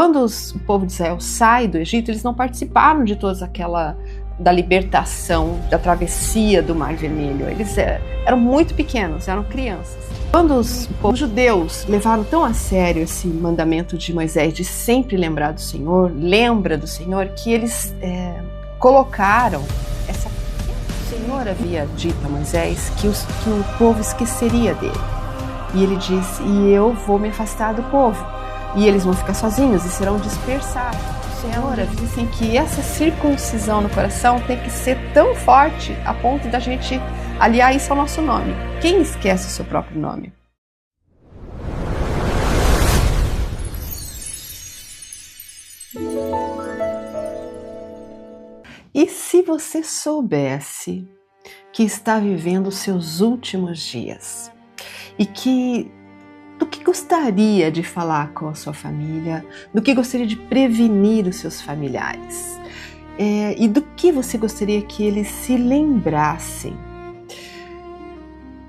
Quando o povo de Israel sai do Egito, eles não participaram de toda da libertação, da travessia do Mar Vermelho. Eles eram muito pequenos, eram crianças. Quando os judeus levaram tão a sério esse mandamento de Moisés de sempre lembrar do Senhor, lembra do Senhor, que eles colocaram essa... O Senhor havia dito a Moisés que o povo esqueceria dele. E ele disse, e eu vou me afastar do povo. E eles vão ficar sozinhos e serão dispersados. O Senhor disse que essa circuncisão no coração tem que ser tão forte a ponto da gente aliar isso ao nosso nome. Quem esquece o seu próprio nome? E se você soubesse que está vivendo os seus últimos dias e do que gostaria de falar com a sua família, do que gostaria de prevenir os seus familiares, e do que você gostaria que eles se lembrassem.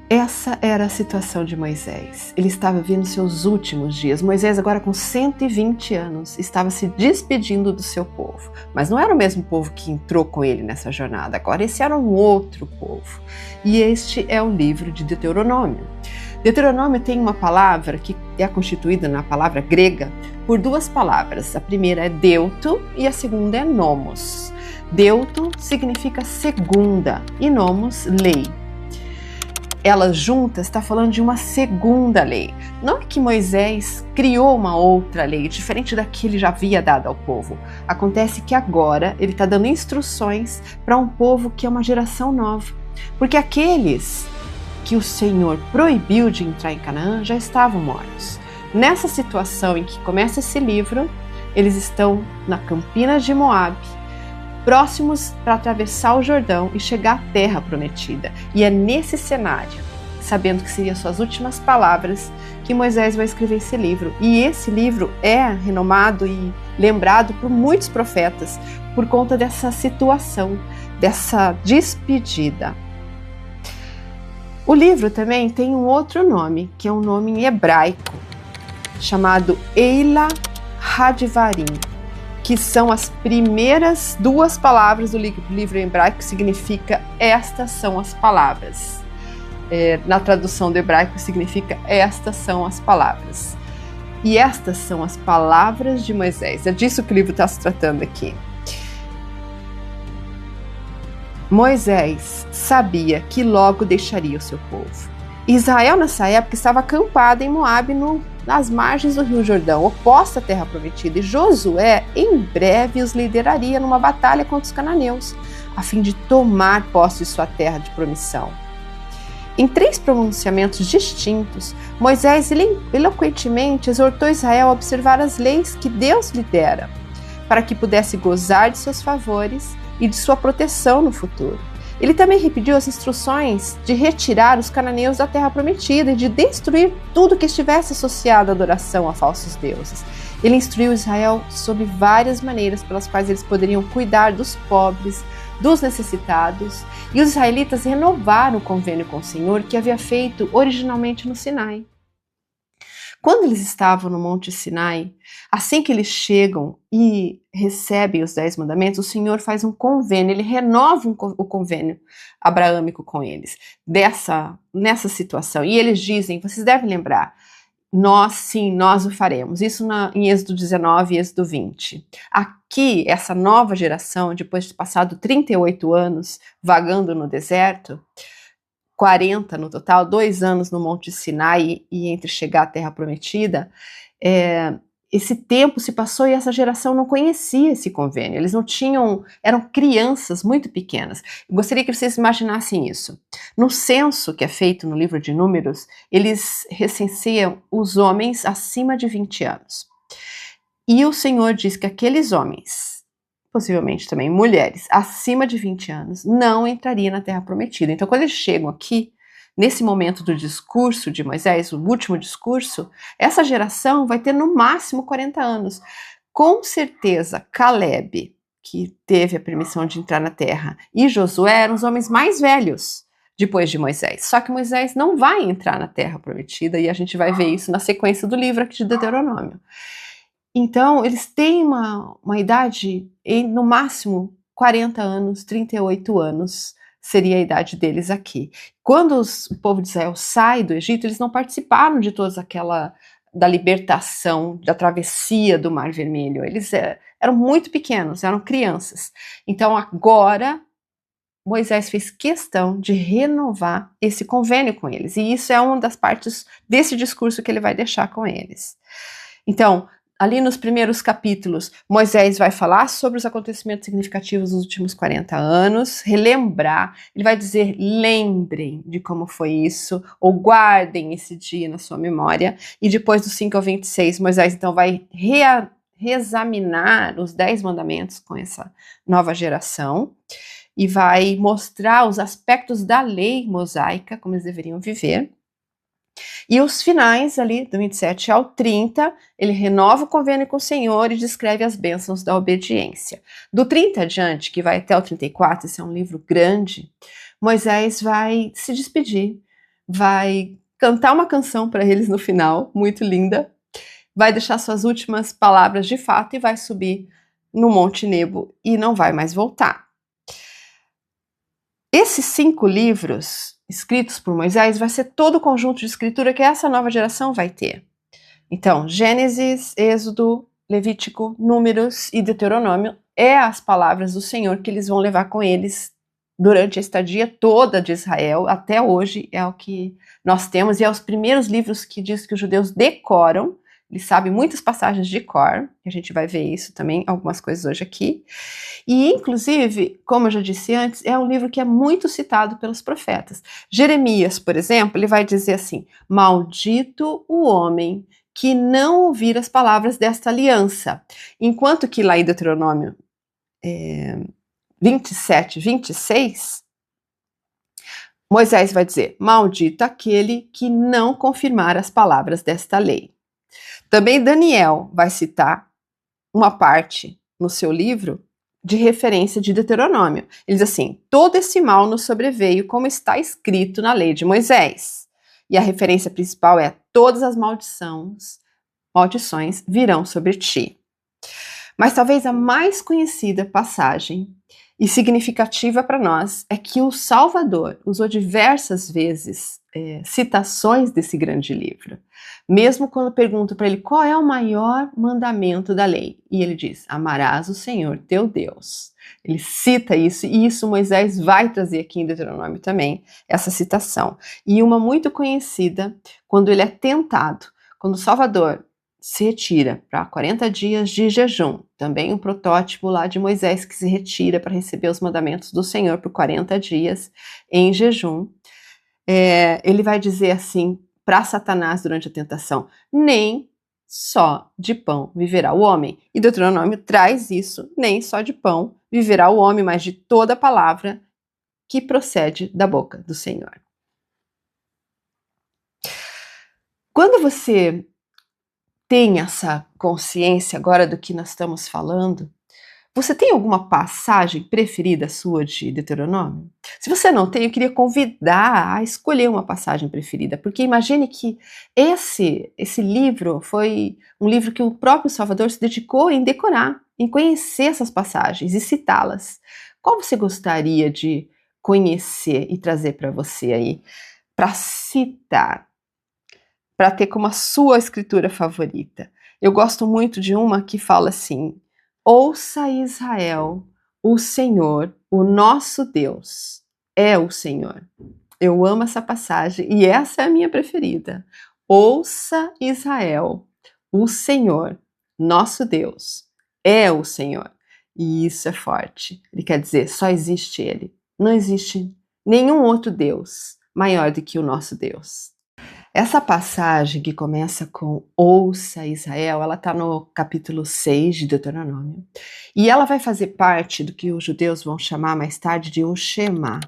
Essa era a situação de Moisés. Ele estava vivendo seus últimos dias. Moisés, agora com 120 anos, estava se despedindo do seu povo. Mas não era o mesmo povo que entrou com ele nessa jornada. Agora esse era um outro povo. E este é o livro de Deuteronômio. Deuteronômio tem uma palavra que é constituída na palavra grega por duas palavras. A primeira é deuto e a segunda é nomos. Deuto significa segunda e nomos, lei. Elas juntas está falando de uma segunda lei. Não é que Moisés criou uma outra lei, diferente da que ele já havia dado ao povo. Acontece que agora ele está dando instruções para um povo que é uma geração nova. Porque aqueles que o Senhor proibiu de entrar em Canaã já estavam mortos. Nessa situação em que começa esse livro, eles estão na campina de Moabe, próximos para atravessar o Jordão e chegar à terra prometida. E é nesse cenário, sabendo que seriam suas últimas palavras, que Moisés vai escrever esse livro. E esse livro é renomado e lembrado por muitos profetas por conta dessa situação, dessa despedida. O livro também tem um outro nome, que é um nome em hebraico, chamado Eila Hadvarim, que são as primeiras duas palavras do livro em hebraico, que significa estas são as palavras. Na tradução do hebraico significa estas são as palavras. E estas são as palavras de Moisés. É disso que o livro está se tratando aqui. Moisés sabia que logo deixaria o seu povo. Israel, nessa época, estava acampado em Moabe, nas margens do Rio Jordão, oposta à terra prometida, e Josué, em breve, os lideraria numa batalha contra os cananeus, a fim de tomar posse de sua terra de promissão. Em 3 pronunciamentos distintos, Moisés eloquentemente exortou Israel a observar as leis que Deus lhe dera, para que pudesse gozar de seus favores e de sua proteção no futuro. Ele também repetiu as instruções de retirar os cananeus da terra prometida e de destruir tudo que estivesse associado à adoração a falsos deuses. Ele instruiu Israel sobre várias maneiras pelas quais eles poderiam cuidar dos pobres, dos necessitados, e os israelitas renovaram o convênio com o Senhor que havia feito originalmente no Sinai. Quando eles estavam no Monte Sinai, assim que eles chegam e recebem os 10 mandamentos, o Senhor faz um convênio, ele renova o convênio abraâmico com eles, nessa situação. E eles dizem, vocês devem lembrar, nós o faremos. Isso em Êxodo 19 e Êxodo 20. Aqui, essa nova geração, depois de passado 38 anos vagando no deserto, 40 no total, 2 anos no Monte Sinai e entre chegar à Terra Prometida, esse tempo se passou e essa geração não conhecia esse convênio, eles não tinham, eram crianças muito pequenas. Eu gostaria que vocês imaginassem isso. No censo que é feito no livro de Números, eles recenseam os homens acima de 20 anos. E o Senhor diz que aqueles homens, possivelmente também mulheres, acima de 20 anos, não entrariam na Terra Prometida. Então, quando eles chegam aqui, nesse momento do discurso de Moisés, o último discurso, essa geração vai ter no máximo 40 anos. Com certeza, Caleb, que teve a permissão de entrar na terra, e Josué eram os homens mais velhos depois de Moisés. Só que Moisés não vai entrar na Terra Prometida, e a gente vai ver isso na sequência do livro aqui de Deuteronômio. Então, eles têm uma idade, no máximo, 40 anos, 38 anos seria a idade deles aqui. Quando o povo de Israel sai do Egito, eles não participaram de toda da libertação, da travessia do Mar Vermelho. Eles eram muito pequenos, eram crianças. Então, agora, Moisés fez questão de renovar esse convênio com eles. E isso é uma das partes desse discurso que ele vai deixar com eles. Então, ali nos primeiros capítulos, Moisés vai falar sobre os acontecimentos significativos dos últimos 40 anos, relembrar, ele vai dizer, lembrem de como foi isso, ou guardem esse dia na sua memória, e depois dos 5 ao 26, Moisés então vai reexaminar os 10 mandamentos com essa nova geração, e vai mostrar os aspectos da lei mosaica, como eles deveriam viver. E os finais ali, do 27 ao 30, ele renova o convênio com o Senhor e descreve as bênçãos da obediência. Do 30 adiante, que vai até o 34, esse é um livro grande, Moisés vai se despedir, vai cantar uma canção para eles no final, muito linda, vai deixar suas últimas palavras de fato e vai subir no Monte Nebo e não vai mais voltar. Esses 5 livros escritos por Moisés vai ser todo o conjunto de escritura que essa nova geração vai ter. Então, Gênesis, Êxodo, Levítico, Números e Deuteronômio é as palavras do Senhor que eles vão levar com eles durante a estadia toda de Israel, até hoje é o que nós temos, e é os primeiros livros que diz que os judeus decoram. Eles sabem muitas passagens de cor, a gente vai ver isso também, algumas coisas hoje aqui. E, inclusive, como eu já disse antes, é um livro que é muito citado pelos profetas. Jeremias, por exemplo, ele vai dizer assim, maldito o homem que não ouvir as palavras desta aliança. Enquanto que lá em Deuteronômio 27, 26, Moisés vai dizer, maldito aquele que não confirmar as palavras desta lei. Também Daniel vai citar uma parte no seu livro de referência de Deuteronômio. Ele diz assim, todo esse mal nos sobreveio como está escrito na lei de Moisés. E a referência principal é, todas as maldições virão sobre ti. Mas talvez a mais conhecida passagem e significativa para nós é que o Salvador usou diversas vezes citações desse grande livro. Mesmo quando pergunto para ele qual é o maior mandamento da lei. E ele diz, amarás o Senhor teu Deus. Ele cita isso, e isso Moisés vai trazer aqui em Deuteronômio também, essa citação. E uma muito conhecida, quando ele é tentado, quando o Salvador se retira para 40 dias de jejum, também um protótipo lá de Moisés que se retira para receber os mandamentos do Senhor por 40 dias em jejum. Ele vai dizer assim para Satanás durante a tentação, nem só de pão viverá o homem. E Deuteronômio traz isso, nem só de pão viverá o homem, mas de toda palavra que procede da boca do Senhor. Quando você tem essa consciência agora do que nós estamos falando, você tem alguma passagem preferida sua de Deuteronômio? Se você não tem, eu queria convidar a escolher uma passagem preferida, porque imagine que esse livro foi um livro que o próprio Salvador se dedicou em decorar, em conhecer essas passagens e citá-las. Qual você gostaria de conhecer e trazer para você aí, para citar, para ter como a sua escritura favorita? Eu gosto muito de uma que fala assim, ouça Israel, o Senhor, o nosso Deus, é o Senhor. Eu amo essa passagem e essa é a minha preferida. Ouça Israel, o Senhor, nosso Deus, é o Senhor. E isso é forte. Ele quer dizer, só existe Ele. Não existe nenhum outro Deus maior do que o nosso Deus. Essa passagem que começa com ouça Israel, ela está no capítulo 6 de Deuteronômio. E ela vai fazer parte do que os judeus vão chamar mais tarde de um Shema.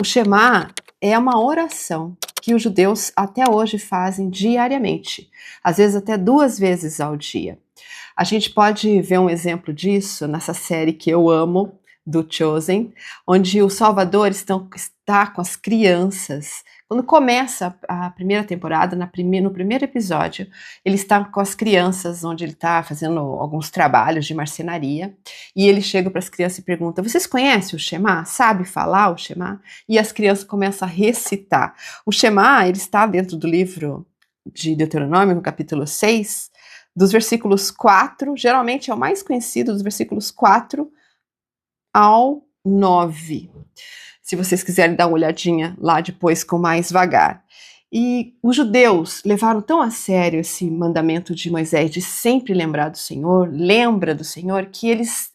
O Shema é uma oração que os judeus até hoje fazem diariamente, às vezes até 2 vezes ao dia. A gente pode ver um exemplo disso nessa série que eu amo, do Chosen, onde o Salvador está com as crianças. Quando começa a primeira temporada, no primeiro episódio, ele está com as crianças, onde ele está fazendo alguns trabalhos de marcenaria, e ele chega para as crianças e pergunta: vocês conhecem o Shema? Sabe falar o Shema? E as crianças começam a recitar. O Shema, ele está dentro do livro de Deuteronômio, no capítulo 6, dos versículos 4, geralmente é o mais conhecido, dos versículos 4 ao 9. Se vocês quiserem dar uma olhadinha lá depois com mais vagar. E os judeus levaram tão a sério esse mandamento de Moisés de sempre lembrar do Senhor, lembra do Senhor, que eles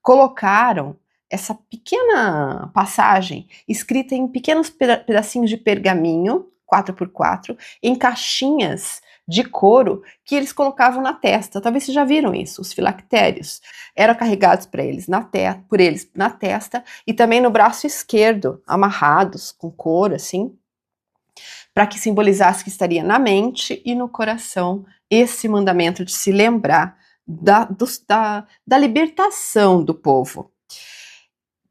colocaram essa pequena passagem escrita em pequenos pedacinhos de pergaminho, 4x4, em caixinhas de couro que eles colocavam na testa. Talvez vocês já viram isso, os filactérios. Eram carregados por eles na testa e também no braço esquerdo, amarrados com couro, assim, para que simbolizasse que estaria na mente e no coração esse mandamento de se lembrar da libertação do povo.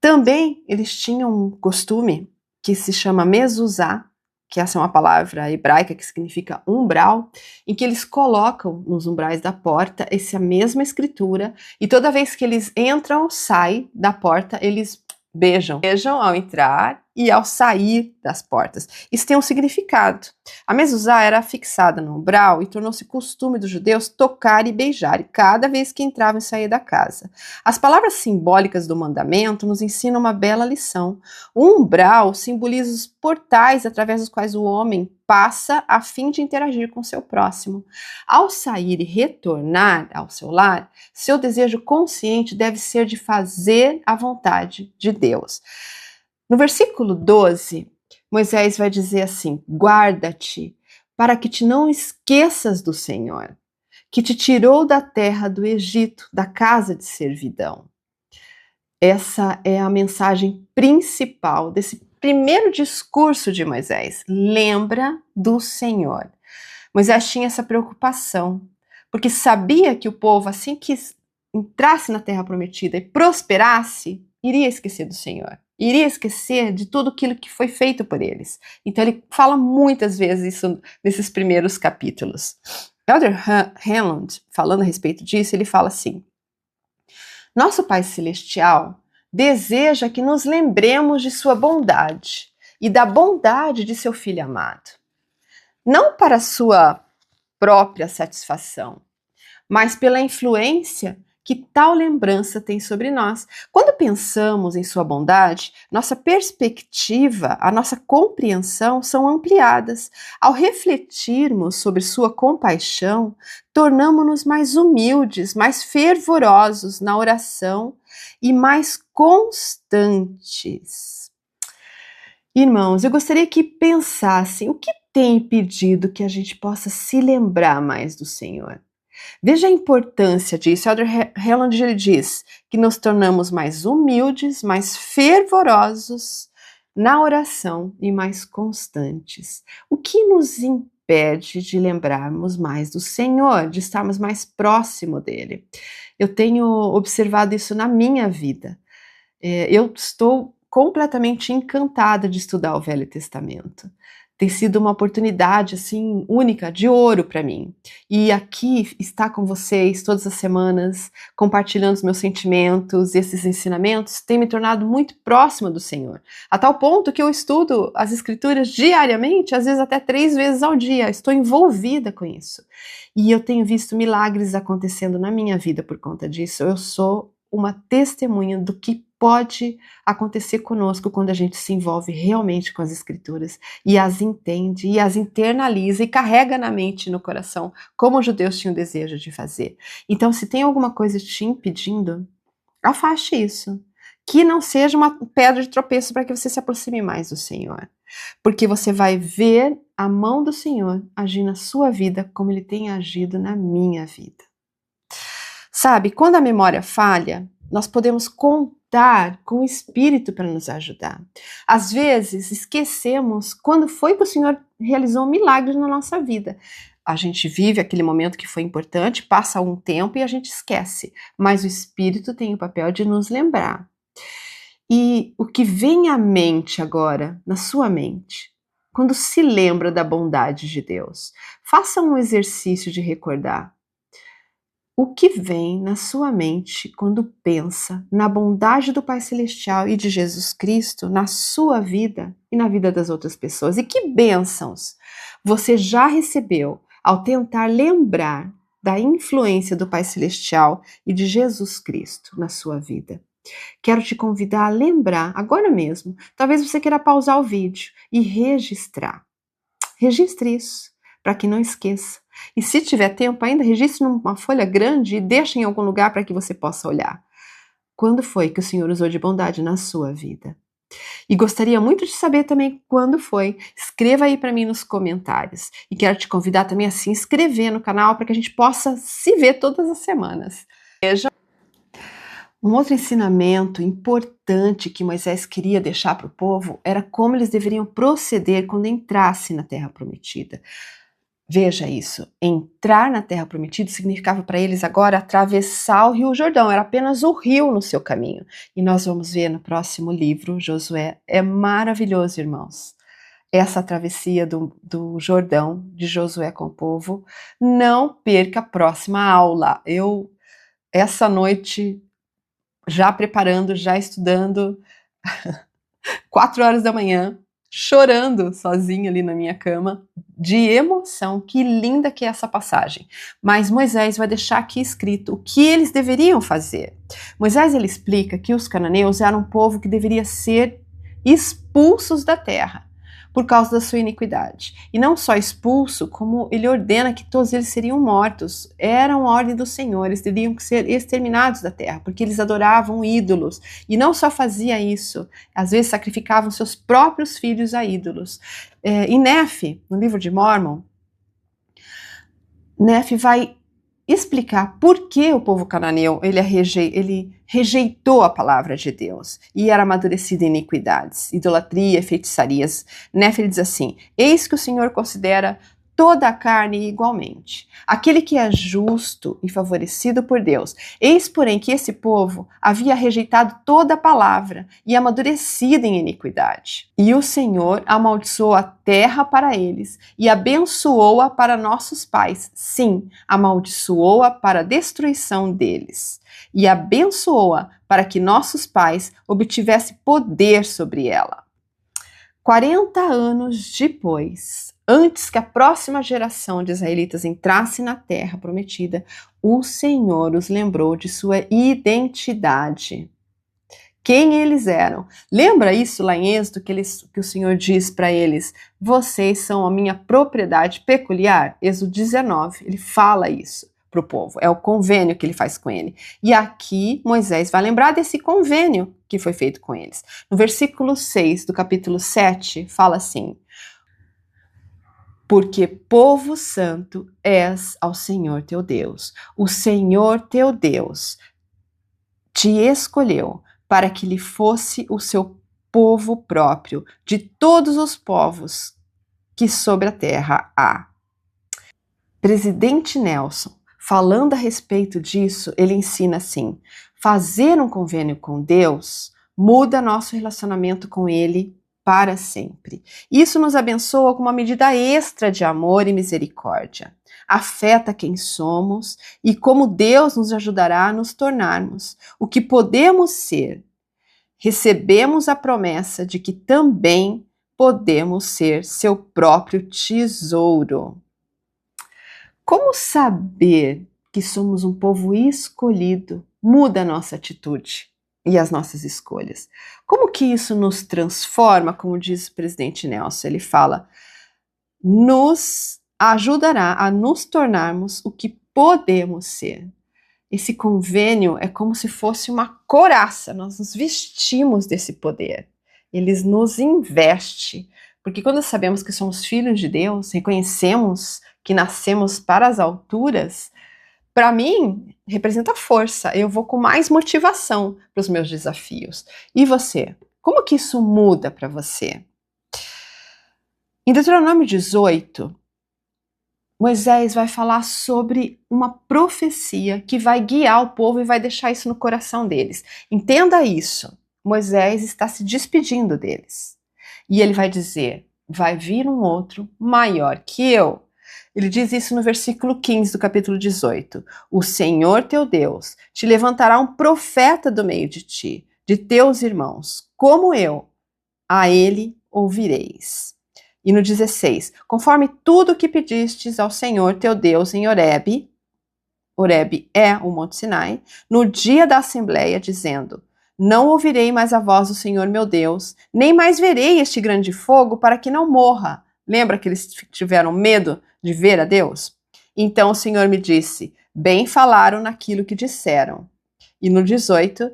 Também eles tinham um costume que se chama mezuzá, que essa é uma palavra hebraica que significa umbral, em que eles colocam nos umbrais da porta essa mesma escritura, e toda vez que eles entram ou saem da porta, eles beijam ao entrar e ao sair das portas. Isso tem um significado. A mezuzá era fixada no umbral e tornou-se costume dos judeus tocar e beijar cada vez que entravam e saíam da casa. As palavras simbólicas do mandamento nos ensinam uma bela lição. O umbral simboliza os portais através dos quais o homem passa a fim de interagir com seu próximo. Ao sair e retornar ao seu lar, seu desejo consciente deve ser de fazer a vontade de Deus. No versículo 12, Moisés vai dizer assim: guarda-te para que te não esqueças do Senhor, que te tirou da terra do Egito, da casa de servidão. Essa é a mensagem principal desse primeiro discurso de Moisés. Lembra do Senhor. Moisés tinha essa preocupação, porque sabia que o povo, assim que entrasse na terra prometida e prosperasse, iria esquecer do Senhor. Iria esquecer de tudo aquilo que foi feito por eles. Então ele fala muitas vezes isso nesses primeiros capítulos. Elder Hanlon, falando a respeito disso, ele fala assim: nosso Pai Celestial deseja que nos lembremos de sua bondade e da bondade de seu Filho amado. Não para sua própria satisfação, mas pela influência que tal lembrança tem sobre nós. Quando pensamos em sua bondade, nossa perspectiva, a nossa compreensão são ampliadas. Ao refletirmos sobre sua compaixão, tornamo-nos mais humildes, mais fervorosos na oração e mais constantes. Irmãos, eu gostaria que pensassem o que tem impedido que a gente possa se lembrar mais do Senhor. Veja a importância disso. Elder Helland, ele diz que nos tornamos mais humildes, mais fervorosos na oração e mais constantes. O que nos impede de lembrarmos mais do Senhor, de estarmos mais próximo dele? Eu tenho observado isso na minha vida. Eu estou completamente encantada de estudar o Velho Testamento. Tem sido uma oportunidade assim única, de ouro para mim. E aqui estar com vocês todas as semanas, compartilhando os meus sentimentos e esses ensinamentos, tem me tornado muito próxima do Senhor. A tal ponto que eu estudo as Escrituras diariamente, às vezes até 3 vezes ao dia. Estou envolvida com isso. E eu tenho visto milagres acontecendo na minha vida por conta disso. Eu sou uma testemunha do que pode acontecer conosco quando a gente se envolve realmente com as Escrituras e as entende e as internaliza e carrega na mente e no coração, como os judeus tinham desejo de fazer. Então, se tem alguma coisa te impedindo, afaste isso. Que não seja uma pedra de tropeço para que você se aproxime mais do Senhor. Porque você vai ver a mão do Senhor agir na sua vida como Ele tem agido na minha vida. Sabe, quando a memória falha, nós podemos contar com o Espírito para nos ajudar. Às vezes, esquecemos quando foi que o Senhor realizou um milagre na nossa vida. A gente vive aquele momento que foi importante, passa um tempo e a gente esquece. Mas o Espírito tem o papel de nos lembrar. E o que vem à mente agora, na sua mente, quando se lembra da bondade de Deus, faça um exercício de recordar. O que vem na sua mente quando pensa na bondade do Pai Celestial e de Jesus Cristo na sua vida e na vida das outras pessoas? E que bênçãos você já recebeu ao tentar lembrar da influência do Pai Celestial e de Jesus Cristo na sua vida? Quero te convidar a lembrar agora mesmo. Talvez você queira pausar o vídeo e registrar. Registre isso, para que não esqueça. E se tiver tempo ainda, registre numa folha grande e deixe em algum lugar para que você possa olhar. Quando foi que o Senhor usou de bondade na sua vida? E gostaria muito de saber também quando foi. Escreva aí para mim nos comentários. E quero te convidar também a se inscrever no canal para que a gente possa se ver todas as semanas. Veja. Um outro ensinamento importante que Moisés queria deixar para o povo era como eles deveriam proceder quando entrasse na Terra Prometida. Veja isso, entrar na Terra Prometida significava para eles agora atravessar o Rio Jordão, era apenas o rio no seu caminho. E nós vamos ver no próximo livro, Josué. É maravilhoso, irmãos, essa travessia do Jordão de Josué com o povo. Não perca a próxima aula. Essa noite, já preparando, já estudando, 4 horas da manhã, chorando sozinha ali na minha cama, de emoção. Que linda que é essa passagem. Mas Moisés vai deixar aqui escrito o que eles deveriam fazer. Moisés, ele explica que os cananeus eram um povo que deveria ser expulsos da terra por causa da sua iniquidade. E não só expulso, como ele ordena que todos eles seriam mortos. Era uma ordem do Senhor, eles teriam que ser exterminados da terra, porque eles adoravam ídolos. E não só fazia isso, às vezes sacrificavam seus próprios filhos a ídolos. Em Nefe, no livro de Mórmon, Nefe vai explicar por que o povo cananeu ele rejeitou a palavra de Deus e era amadurecido em iniquidades, idolatria, feitiçarias. Nefe ele diz assim: eis que o Senhor considera toda a carne igualmente, aquele que é justo e favorecido por Deus. Eis, porém, que esse povo havia rejeitado toda a palavra e amadurecido em iniquidade. E o Senhor amaldiçoou a terra para eles e abençoou-a para nossos pais. Sim, amaldiçoou-a para a destruição deles. E abençoou-a para que nossos pais obtivessem poder sobre ela. 40 anos depois, antes que a próxima geração de israelitas entrasse na terra prometida, o Senhor os lembrou de sua identidade. Quem eles eram? Lembra isso lá em Êxodo que o Senhor diz para eles: vocês são a minha propriedade peculiar? Êxodo 19, ele fala isso para o povo, é o convênio que ele faz com ele. E aqui Moisés vai lembrar desse convênio que foi feito com eles. No versículo 6 do capítulo 7, fala assim: porque povo santo és ao Senhor teu Deus. O Senhor teu Deus te escolheu para que lhe fosse o seu povo próprio de todos os povos que sobre a terra há. Presidente Nelson, falando a respeito disso, ele ensina assim: fazer um convênio com Deus muda nosso relacionamento com Ele para sempre. Isso nos abençoa com uma medida extra de amor e misericórdia. Afeta quem somos e como Deus nos ajudará a nos tornarmos o que podemos ser. Recebemos a promessa de que também podemos ser seu próprio tesouro. Como saber que somos um povo escolhido muda a nossa atitude e as nossas escolhas? Como que isso nos transforma, como diz o presidente Nelson? Ele fala: nos ajudará a nos tornarmos o que podemos ser. Esse convênio é como se fosse uma couraça, nós nos vestimos desse poder. Ele nos investe, porque quando sabemos que somos filhos de Deus, reconhecemos que nascemos para as alturas, para mim, representa força. Eu vou com mais motivação para os meus desafios. E você? Como que isso muda para você? Em Deuteronômio 18, Moisés vai falar sobre uma profecia que vai guiar o povo e vai deixar isso no coração deles. Entenda isso. Moisés está se despedindo deles. E ele vai dizer, vai vir um outro maior que eu. Ele diz isso no versículo 15 do capítulo 18. O Senhor teu Deus te levantará um profeta do meio de ti, de teus irmãos, como eu. A ele ouvireis. E no 16, conforme tudo o que pedistes ao Senhor teu Deus em Horebe, Horebe é o Monte Sinai, no dia da assembleia, dizendo, não ouvirei mais a voz do Senhor meu Deus, nem mais verei este grande fogo para que não morra. Lembra que eles tiveram medo de ver a Deus? Então o Senhor me disse, bem falaram naquilo que disseram. E no 18,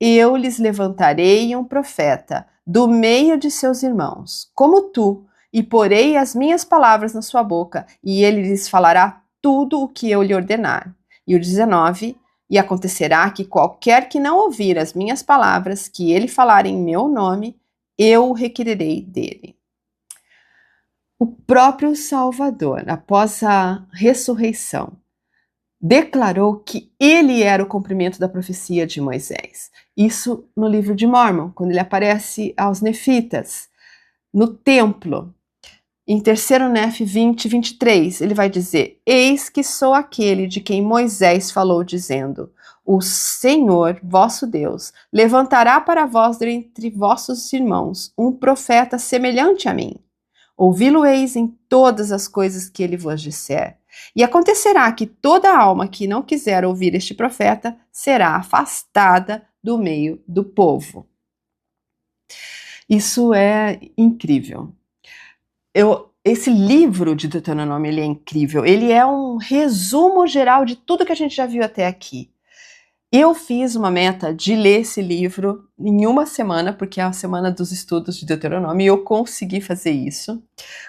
eu lhes levantarei um profeta do meio de seus irmãos, como tu, e porei as minhas palavras na sua boca, e ele lhes falará tudo o que eu lhe ordenar. E o 19, e acontecerá que qualquer que não ouvir as minhas palavras, que ele falar em meu nome, eu o requererei dele. O próprio Salvador, após a ressurreição, declarou que ele era o cumprimento da profecia de Moisés. Isso no livro de Mórmon, quando ele aparece aos nefitas, no templo. Em 3º Nef 20, 23, ele vai dizer, eis que sou aquele de quem Moisés falou, dizendo, o Senhor, vosso Deus, levantará para vós dentre vossos irmãos um profeta semelhante a mim. Ouvi-lo-eis em todas as coisas que ele vos disser. E acontecerá que toda alma que não quiser ouvir este profeta será afastada do meio do povo. Isso é incrível. Esse livro de Deuteronômio, ele é incrível. Ele é um resumo geral de tudo que a gente já viu até aqui. Eu fiz uma meta de ler esse livro em uma semana, porque é a semana dos estudos de Deuteronômio, e eu consegui fazer isso.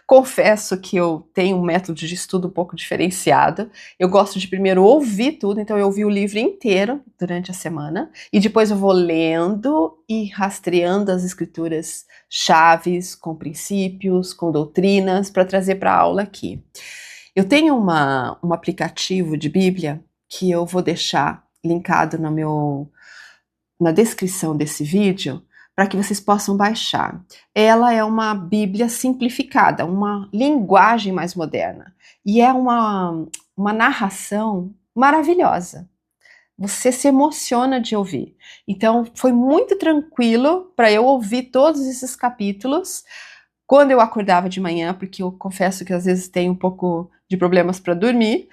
Confesso que eu tenho um método de estudo um pouco diferenciado. Eu gosto de primeiro ouvir tudo, então eu ouvi o livro inteiro durante a semana, e depois eu vou lendo e rastreando as escrituras chaves, com princípios, com doutrinas, para trazer para a aula aqui. Eu tenho um aplicativo de Bíblia que eu vou deixar linkado na descrição desse vídeo, para que vocês possam baixar. Ela é uma Bíblia simplificada, uma linguagem mais moderna. E é uma narração maravilhosa. Você se emociona de ouvir. Então, foi muito tranquilo para eu ouvir todos esses capítulos quando eu acordava de manhã, porque eu confesso que às vezes tenho um pouco de problemas para dormir,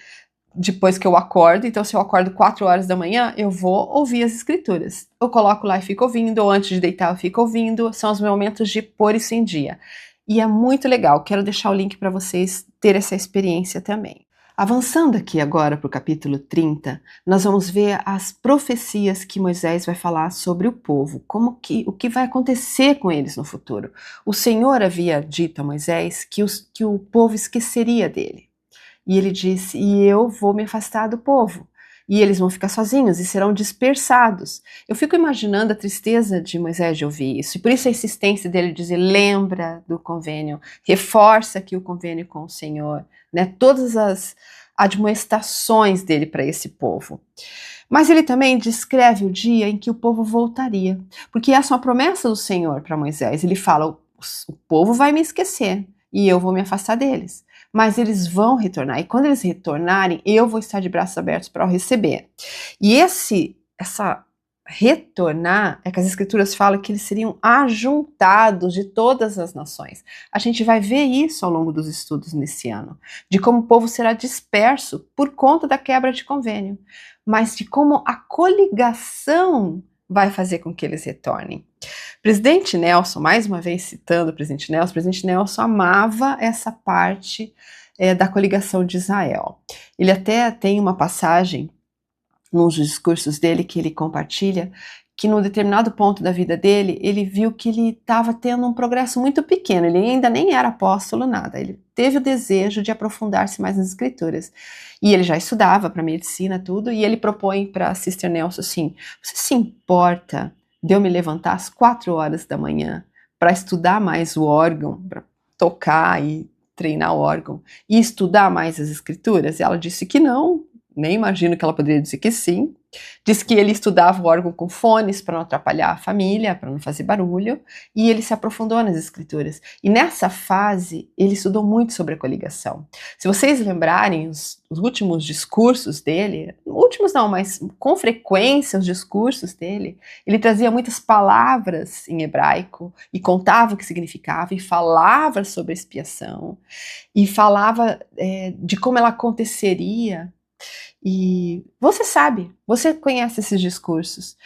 depois que eu acordo. Então, se eu acordo 4 horas da manhã, eu vou ouvir as escrituras. Eu coloco lá e fico ouvindo, ou antes de deitar eu fico ouvindo. São os momentos de pôr isso em dia. E é muito legal. Quero deixar o link para vocês terem essa experiência também. Avançando aqui agora para o capítulo 30, nós vamos ver as profecias que Moisés vai falar sobre o povo, o que vai acontecer com eles no futuro. O Senhor havia dito a Moisés que o povo esqueceria dele. E ele disse, e eu vou me afastar do povo, e eles vão ficar sozinhos e serão dispersados. Eu fico imaginando a tristeza de Moisés de ouvir isso, e por isso a insistência dele dizer, lembra do convênio, reforça aqui o convênio com o Senhor, né? Todas as admoestações dele para esse povo. Mas ele também descreve o dia em que o povo voltaria, porque essa é uma promessa do Senhor para Moisés. Ele fala, o povo vai me esquecer, e eu vou me afastar deles. Mas eles vão retornar, e quando eles retornarem, eu vou estar de braços abertos para o receber. E essa retornar, é que as escrituras falam que eles seriam ajuntados de todas as nações. A gente vai ver isso ao longo dos estudos nesse ano, de como o povo será disperso por conta da quebra de convênio, mas de como a coligação vai fazer com que eles retornem. Presidente Nelson, mais uma vez citando o presidente Nelson amava essa parte da coligação de Israel. Ele até tem uma passagem nos discursos dele que ele compartilha, que num determinado ponto da vida dele, ele viu que ele estava tendo um progresso muito pequeno, ele ainda nem era apóstolo, nada, ele teve o desejo de aprofundar-se mais nas escrituras, e ele já estudava para medicina, tudo, e ele propõe para Sister Nelson assim, você se importa de eu me levantar às 4 horas da manhã para estudar mais o órgão, para tocar e treinar o órgão, e estudar mais as escrituras? E ela disse que não, nem imagino que ela poderia dizer que sim. Diz que ele estudava o órgão com fones para não atrapalhar a família, para não fazer barulho, e ele se aprofundou nas escrituras. E nessa fase, ele estudou muito sobre a coligação. Se vocês lembrarem os últimos discursos dele, últimos não, mas com frequência os discursos dele, ele trazia muitas palavras em hebraico e contava o que significava e falava sobre a expiação e falava de como ela aconteceria. E você sabe, você conhece esses discursos.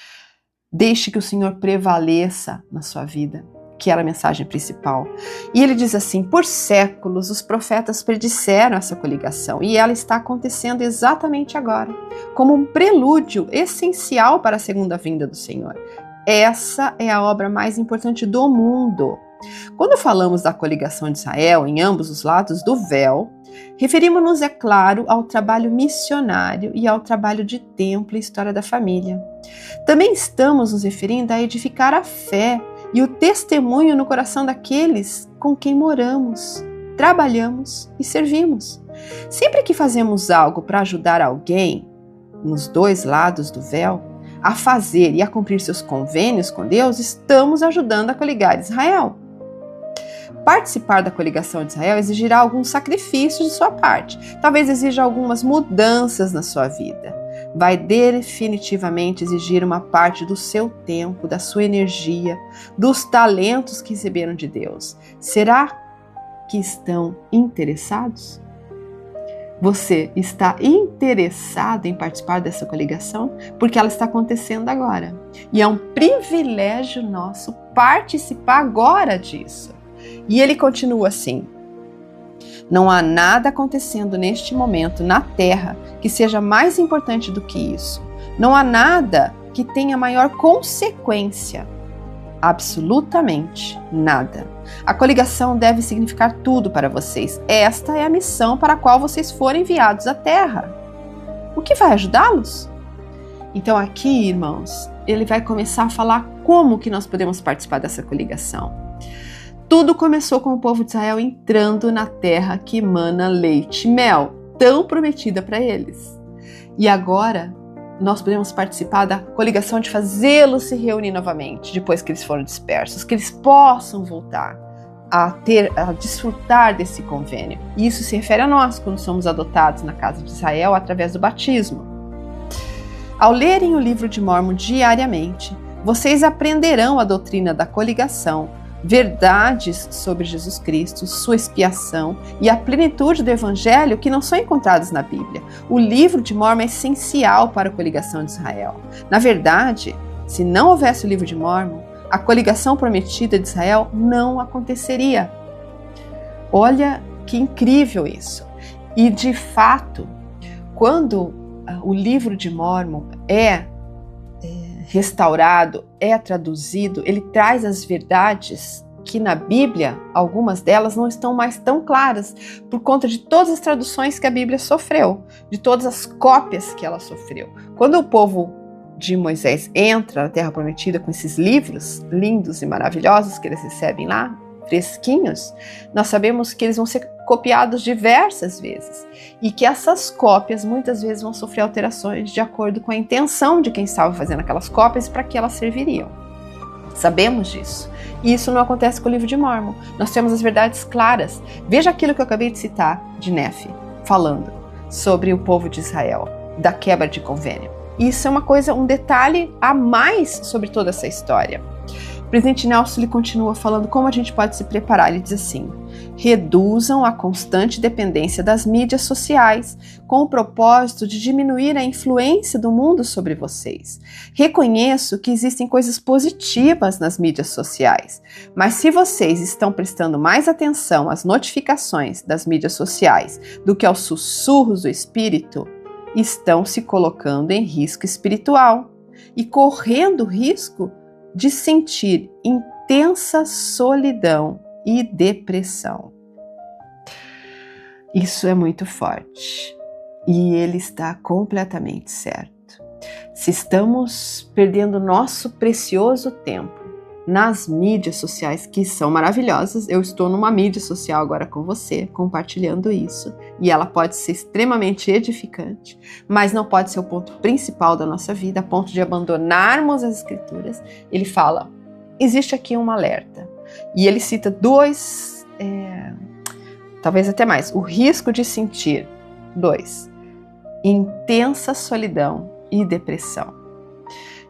Deixe que o Senhor prevaleça na sua vida, que era a mensagem principal. E ele diz assim: por séculos os profetas predisseram essa coligação e ela está acontecendo exatamente agora, como um prelúdio essencial para a segunda vinda do Senhor. Essa é a obra mais importante do mundo. Quando falamos da coligação de Israel em ambos os lados do véu, referimos-nos, é claro, ao trabalho missionário e ao trabalho de templo e história da família. Também estamos nos referindo a edificar a fé e o testemunho no coração daqueles com quem moramos, trabalhamos e servimos. Sempre que fazemos algo para ajudar alguém, nos dois lados do véu, a fazer e a cumprir seus convênios com Deus, estamos ajudando a coligar Israel. Participar da coligação de Israel exigirá alguns sacrifícios de sua parte. Talvez exija algumas mudanças na sua vida. Vai definitivamente exigir uma parte do seu tempo, da sua energia, dos talentos que receberam de Deus. Será que estão interessados? Você está interessado em participar dessa coligação? Porque ela está acontecendo agora. E é um privilégio nosso participar agora disso. E ele continua assim: não há nada acontecendo neste momento na Terra que seja mais importante do que isso. Não há nada que tenha maior consequência. Absolutamente nada. A coligação deve significar tudo para vocês. Esta é a missão para a qual vocês foram enviados à Terra. O que vai ajudá-los? Então aqui, irmãos, ele vai começar a falar como que nós podemos participar dessa coligação. Tudo começou com o povo de Israel entrando na terra que emana leite e mel, tão prometida para eles. E agora nós podemos participar da coligação de fazê-los se reunir novamente, depois que eles foram dispersos, que eles possam voltar a desfrutar desse convênio. E isso se refere a nós, quando somos adotados na casa de Israel através do batismo. Ao lerem o livro de Mórmon diariamente, vocês aprenderão a doutrina da coligação, verdades sobre Jesus Cristo, sua expiação e a plenitude do Evangelho que não são encontrados na Bíblia. O livro de Mórmon é essencial para a coligação de Israel. Na verdade, se não houvesse o livro de Mórmon, a coligação prometida de Israel não aconteceria. Olha que incrível isso! E de fato, quando o livro de Mórmon é restaurado, é traduzido, ele traz as verdades que na Bíblia, algumas delas não estão mais tão claras, por conta de todas as traduções que a Bíblia sofreu, de todas as cópias que ela sofreu. Quando o povo de Moisés entra na Terra Prometida com esses livros lindos e maravilhosos que eles recebem lá, fresquinhos, nós sabemos que eles vão ser copiados diversas vezes e que essas cópias muitas vezes vão sofrer alterações de acordo com a intenção de quem estava fazendo aquelas cópias e para que elas serviriam. Sabemos disso. E isso não acontece com o livro de Mórmon. Nós temos as verdades claras. Veja aquilo que eu acabei de citar de Nefe, falando sobre o povo de Israel, da quebra de convênio. Isso é uma coisa, um detalhe a mais sobre toda essa história. O presidente Nelson ele continua falando como a gente pode se preparar. Ele diz assim: reduzam a constante dependência das mídias sociais com o propósito de diminuir a influência do mundo sobre vocês. Reconheço que existem coisas positivas nas mídias sociais, mas se vocês estão prestando mais atenção às notificações das mídias sociais do que aos sussurros do espírito, estão se colocando em risco espiritual e correndo risco de sentir intensa solidão e depressão. Isso é muito forte e ele está completamente certo. Se estamos perdendo nosso precioso tempo nas mídias sociais, que são maravilhosas, eu estou numa mídia social agora com você, compartilhando isso, e ela pode ser extremamente edificante, mas não pode ser o ponto principal da nossa vida, a ponto de abandonarmos as Escrituras. Ele fala, existe aqui um alerta, e ele cita dois, talvez até mais, o risco de sentir, 2, intensa solidão e depressão.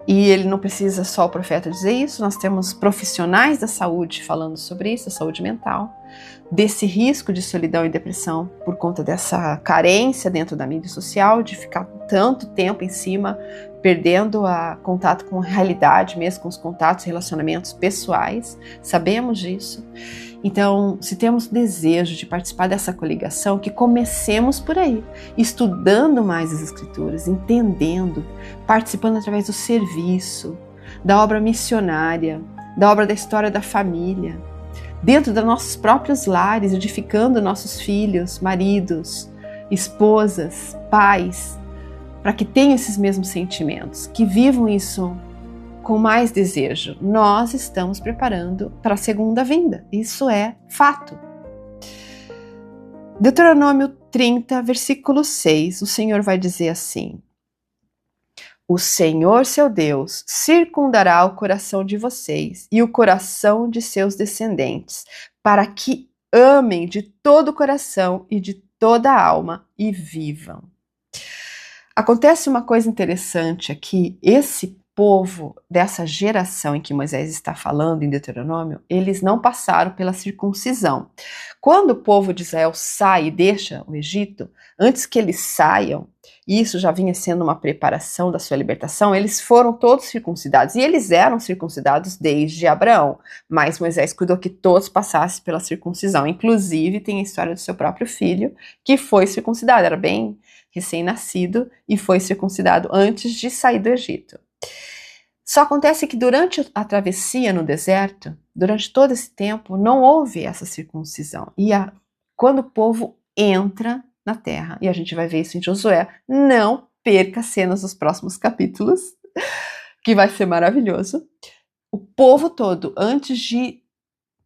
E ele não precisa só o profeta dizer isso, nós temos profissionais da saúde falando sobre isso, a saúde mental, desse risco de solidão e depressão por conta dessa carência dentro da mídia social, de ficar tanto tempo em cima, perdendo a contato com a realidade, mesmo com os contatos, relacionamentos pessoais, sabemos disso. Então, se temos desejo de participar dessa coligação, que comecemos por aí, estudando mais as Escrituras, entendendo, participando através do serviço, da obra missionária, da obra da história da família, dentro dos nossos próprios lares, edificando nossos filhos, maridos, esposas, pais, para que tenham esses mesmos sentimentos, que vivam isso com mais desejo. Nós estamos preparando para a segunda vinda. Isso é fato. Deuteronômio 30, versículo 6, o Senhor vai dizer assim: o Senhor, seu Deus, circundará o coração de vocês e o coração de seus descendentes, para que amem de todo o coração e de toda a alma e vivam. Acontece uma coisa interessante aqui, esse povo dessa geração em que Moisés está falando em Deuteronômio, eles não passaram pela circuncisão. Quando o povo de Israel sai e deixa o Egito, antes que eles saiam, e isso já vinha sendo uma preparação da sua libertação, eles foram todos circuncidados, e eles eram circuncidados desde Abraão, mas Moisés cuidou que todos passassem pela circuncisão, inclusive tem a história do seu próprio filho, que foi circuncidado, era bem recém-nascido, e foi circuncidado antes de sair do Egito. Só acontece que durante a travessia no deserto, durante todo esse tempo, não houve essa circuncisão. E quando o povo entra na terra, e a gente vai ver isso em Josué, não perca cenas dos próximos capítulos, que vai ser maravilhoso. O povo todo, antes de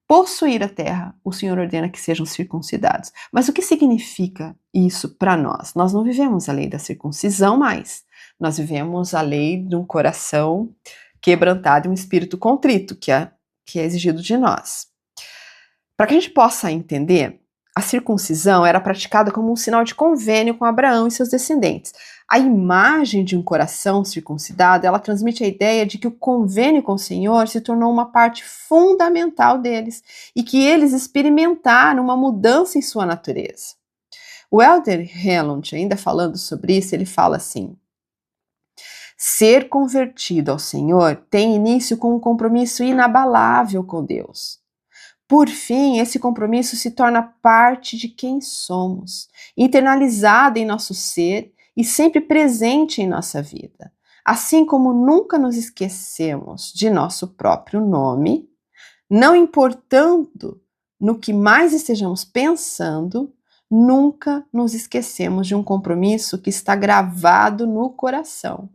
possuir a terra, o Senhor ordena que sejam circuncidados. Mas o que significa isso para nós? Nós não vivemos a lei da circuncisão mais. Nós vivemos a lei de um coração quebrantado e um espírito contrito, que é exigido de nós. Para que a gente possa entender, a circuncisão era praticada como um sinal de convênio com Abraão e seus descendentes. A imagem de um coração circuncidado, ela transmite a ideia de que o convênio com o Senhor se tornou uma parte fundamental deles e que eles experimentaram uma mudança em sua natureza. O Elder Helland, ainda falando sobre isso, ele fala assim: ser convertido ao Senhor tem início com um compromisso inabalável com Deus. Por fim, esse compromisso se torna parte de quem somos, internalizado em nosso ser e sempre presente em nossa vida. Assim como nunca nos esquecemos de nosso próprio nome, não importando no que mais estejamos pensando, nunca nos esquecemos de um compromisso que está gravado no coração.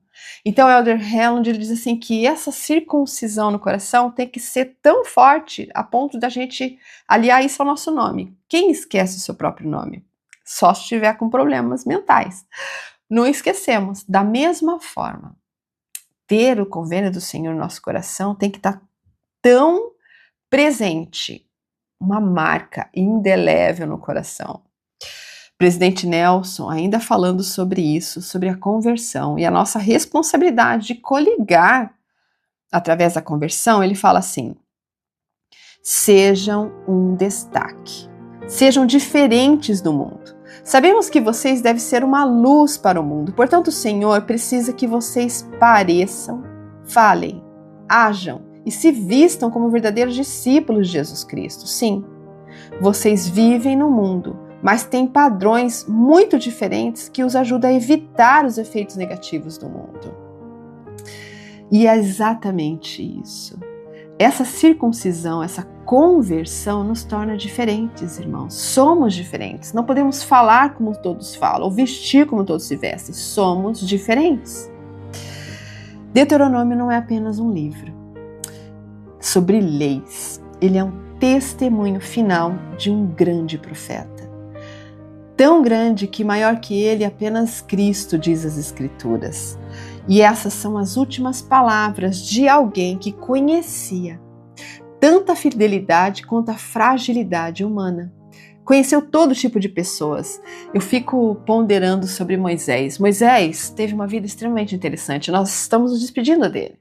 Então, Elder Helland diz assim que essa circuncisão no coração tem que ser tão forte a ponto da gente aliar isso ao nosso nome. Quem esquece o seu próprio nome? Só se estiver com problemas mentais. Não esquecemos. Da mesma forma, ter o convênio do Senhor no nosso coração tem que estar tão presente, uma marca indelével no coração. Presidente Nelson, ainda falando sobre isso, sobre a conversão e a nossa responsabilidade de coligar através da conversão, ele fala assim: sejam um destaque, sejam diferentes do mundo. Sabemos que vocês devem ser uma luz para o mundo, portanto o Senhor precisa que vocês pareçam, falem, ajam e se vistam como verdadeiros discípulos de Jesus Cristo. Sim, vocês vivem no mundo, mas têm padrões muito diferentes que os ajudam a evitar os efeitos negativos do mundo. E é exatamente isso. Essa circuncisão, essa conversão nos torna diferentes, irmãos. Somos diferentes. Não podemos falar como todos falam, ou vestir como todos se vestem. Somos diferentes. Deuteronômio não é apenas um livro sobre leis. Ele é um testemunho final de um grande profeta. tão grande que maior que ele apenas Cristo, diz as Escrituras. E essas são as últimas palavras de alguém que conhecia tanta fidelidade quanto a fragilidade humana. Conheceu todo tipo de pessoas. Eu fico ponderando sobre Moisés. Moisés teve uma vida extremamente interessante. Nós estamos nos despedindo dele.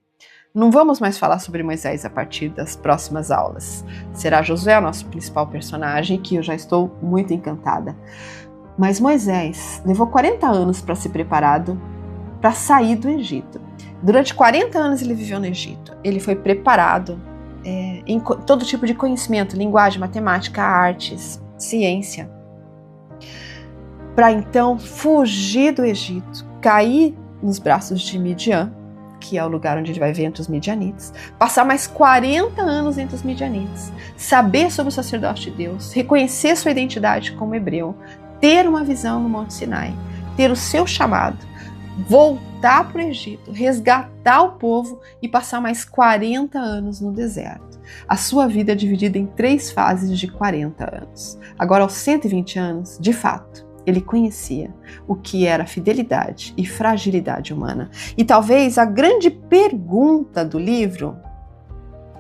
Não vamos mais falar sobre Moisés a partir das próximas aulas. Será Josué o nosso principal personagem, que eu já estou muito encantada. Mas Moisés levou 40 anos para ser preparado para sair do Egito. Durante 40 anos ele viveu no Egito. Ele foi preparado em todo tipo de conhecimento, linguagem, matemática, artes, ciência, para então fugir do Egito, cair nos braços de Midian, que é o lugar onde ele vai ver entre os midianitas, passar mais 40 anos entre os midianitas, saber sobre o sacerdócio de Deus, reconhecer sua identidade como hebreu, ter uma visão no Monte Sinai, ter o seu chamado, voltar para o Egito, resgatar o povo e passar mais 40 anos no deserto. A sua vida é dividida em 3 fases de 40 anos. Agora, aos 120 anos, de fato, ele conhecia o que era fidelidade e fragilidade humana. E talvez a grande pergunta do livro,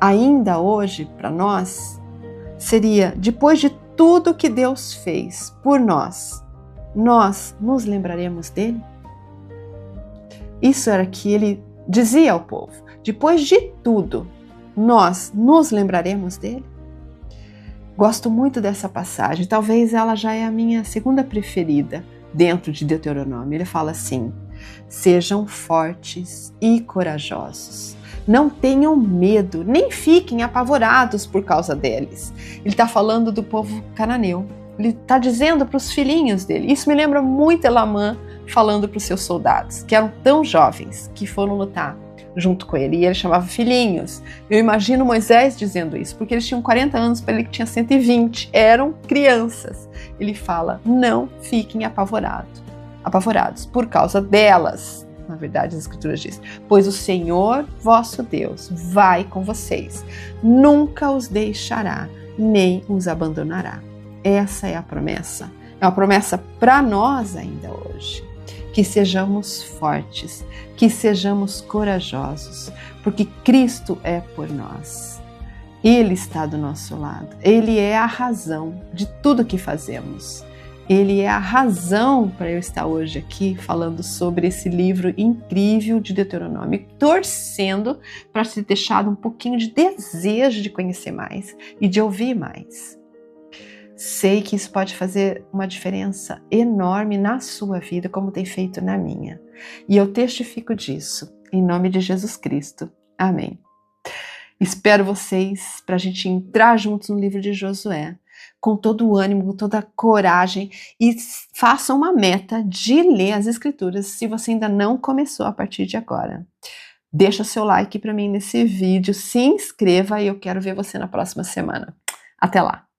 ainda hoje para nós, seria: depois de tudo que Deus fez por nós nos lembraremos dele? Isso era que ele dizia ao povo. Depois de tudo, nós nos lembraremos dele? Gosto muito dessa passagem. Talvez ela já é a minha segunda preferida dentro de Deuteronômio. Ele fala assim: sejam fortes e corajosos. Não tenham medo, nem fiquem apavorados por causa deles. Ele está falando do povo cananeu. Ele está dizendo para os filhinhos dele. Isso me lembra muito Elamã falando para os seus soldados, que eram tão jovens, que foram lutar junto com ele. E ele chamava filhinhos. Eu imagino Moisés dizendo isso, porque eles tinham 40 anos, para ele que tinha 120. Eram crianças. Ele fala: não fiquem apavorados por causa delas. Na verdade, as Escrituras dizem: pois o Senhor, vosso Deus, vai com vocês. Nunca os deixará, nem os abandonará. Essa é a promessa. É uma promessa para nós ainda hoje. Que sejamos fortes, que sejamos corajosos, porque Cristo é por nós. Ele está do nosso lado. Ele é a razão de tudo que fazemos. Ele é a razão para eu estar hoje aqui falando sobre esse livro incrível de Deuteronômio, torcendo para ter deixado um pouquinho de desejo de conhecer mais e de ouvir mais. Sei que isso pode fazer uma diferença enorme na sua vida, como tem feito na minha. E eu testifico disso, em nome de Jesus Cristo. Amém. Espero vocês para a gente entrar juntos no livro de Josué, com todo o ânimo, com toda a coragem, e façam uma meta de ler as Escrituras se você ainda não começou a partir de agora. Deixa o seu like para mim nesse vídeo, se inscreva e eu quero ver você na próxima semana. Até lá!